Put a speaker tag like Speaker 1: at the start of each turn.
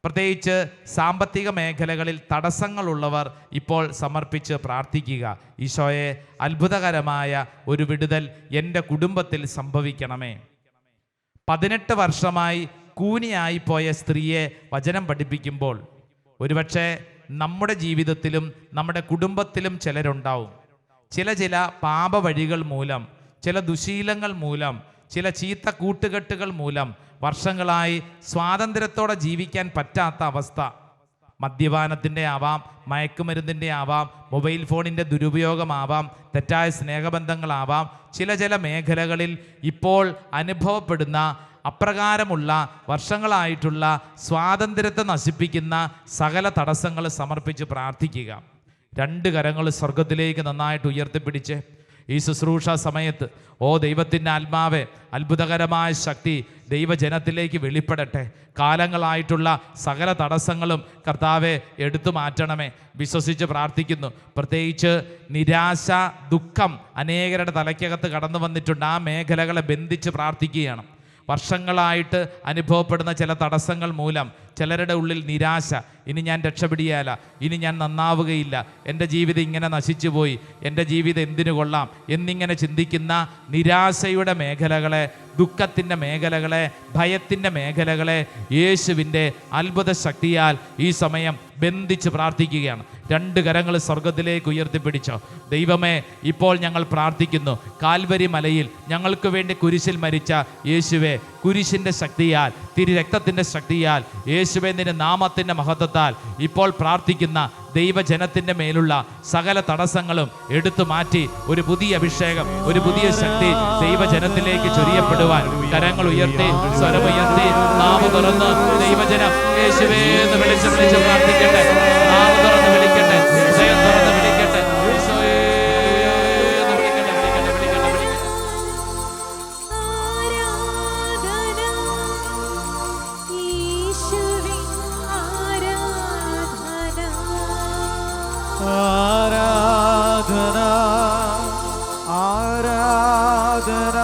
Speaker 1: പ്രത്യേകിച്ച് സാമ്പത്തിക മേഖലകളിൽ തടസ്സങ്ങളുള്ളവർ ഇപ്പോൾ സമർപ്പിച്ച് പ്രാർത്ഥിക്കുക. ഈശോയെ, അത്ഭുതകരമായ ഒരു വിടുതൽ എൻ്റെ കുടുംബത്തിൽ സംഭവിക്കണമേ. 18 വർഷമായി കൂനിയായിപ്പോയ സ്ത്രീയെ വചനം പഠിപ്പിക്കുമ്പോൾ ഒരുപക്ഷെ നമ്മുടെ ജീവിതത്തിലും നമ്മുടെ കുടുംബത്തിലും ചിലരുണ്ടാവും. ചില പാപവഴികൾ മൂലം, ചില ദുശീലങ്ങൾ മൂലം, ചില ചീത്ത കൂട്ടുകെട്ടുകൾ മൂലം വർഷങ്ങളായി സ്വാതന്ത്ര്യത്തോടെ ജീവിക്കാൻ പറ്റാത്ത അവസ്ഥ. മദ്യപാനത്തിൻ്റെ ആവാം, മയക്കുമരുന്നിൻ്റെ ആവാം, മൊബൈൽ ഫോണിൻ്റെ ദുരുപയോഗമാവാം, തെറ്റായ സ്നേഹബന്ധങ്ങളാവാം. ചില മേഖലകളിൽ ഇപ്പോൾ അനുഭവപ്പെടുന്ന അപ്രകാരമുള്ള വർഷങ്ങളായിട്ടുള്ള സ്വാതന്ത്ര്യത്തെ നശിപ്പിക്കുന്ന സകല തടസ്സങ്ങൾ സമർപ്പിച്ച് പ്രാർത്ഥിക്കുക. 2 കരങ്ങൾ സ്വർഗത്തിലേക്ക് നന്നായിട്ട് ഉയർത്തിപ്പിടിച്ച് ഈ ശുശ്രൂഷ സമയത്ത്, ഓ ദൈവത്തിൻ്റെ ആത്മാവേ, അത്ഭുതകരമായ ശക്തി ദൈവജനത്തിലേക്ക് വെളിപ്പെടട്ടെ. കാലങ്ങളായിട്ടുള്ള സകല തടസ്സങ്ങളും കർത്താവെ എടുത്തു മാറ്റണമേ. വിശ്വസിച്ച് പ്രാർത്ഥിക്കുന്നു. പ്രത്യേകിച്ച് നിരാശ, ദുഃഖം അനേകരുടെ തലയ്ക്കകത്ത് കടന്നു വന്നിട്ടുണ്ട്. ആ മേഖലകളെ ബന്ധിച്ച് പ്രാർത്ഥിക്കുകയാണ്. വർഷങ്ങളായിട്ട് അനുഭവപ്പെടുന്ന ചില തടസ്സങ്ങൾ മൂലം ചിലരുടെ ഉള്ളിൽ നിരാശ, ഇനി ഞാൻ രക്ഷപ്പെടിയാല, ഇനി ഞാൻ നന്നാവുകയില്ല, എൻ്റെ ജീവിതം ഇങ്ങനെ നശിച്ചു പോയി, എൻ്റെ ജീവിതം എന്തിനു കൊള്ളാം എന്നിങ്ങനെ ചിന്തിക്കുന്ന നിരാശയുടെ മേഖലകളെ, ദുഃഖത്തിൻ്റെ മേഖലകളെ, ഭയത്തിൻ്റെ മേഖലകളെ യേശുവിൻ്റെ അത്ഭുത ശക്തിയാൽ ഈ സമയം ബന്ധിച്ച് പ്രാർത്ഥിക്കുകയാണ്. 2 കരങ്ങൾ സ്വർഗത്തിലേക്ക് ഉയർത്തിപ്പിടിച്ചോ. ദൈവമേ, ഇപ്പോൾ ഞങ്ങൾ പ്രാർത്ഥിക്കുന്നു. കാൽവരി മലയിൽ ഞങ്ങൾക്ക് വേണ്ടി കുരിശിൽ മരിച്ച യേശുവേ, കുരിശിൻ്റെ ശക്തിയാൽ, തിരുരക്തത്തിൻ്റെ ശക്തിയാൽ, യേശുവേ നിന്റെ നാമത്തിൻ്റെ മഹത്വത്താൽ ഇപ്പോൾ പ്രാർത്ഥിക്കുന്ന ദൈവജനത്തിൻ്റെ മേലുള്ള സകല തടസ്സങ്ങളും എടുത്തു മാറ്റി ഒരു പുതിയ അഭിഷേകം, ഒരു പുതിയ ശക്തി ദൈവജനത്തിലേക്ക് ചൊരിയപ്പെടുവാൻ കരങ്ങൾ ഉയർത്തി, സ്വരമുയർത്തി, നാവ് തുറന്ന് ദൈവജനം യേശുവേ എന്ന് വിളിച്ച് പ്രാർത്ഥിക്കട്ടെ. നാവ് തുറന്ന് വിളിക്കട്ടെ, ഹൃദയം തുറന്ന് വിളിക്കട്ടെ.
Speaker 2: ആരാധന ആരാധന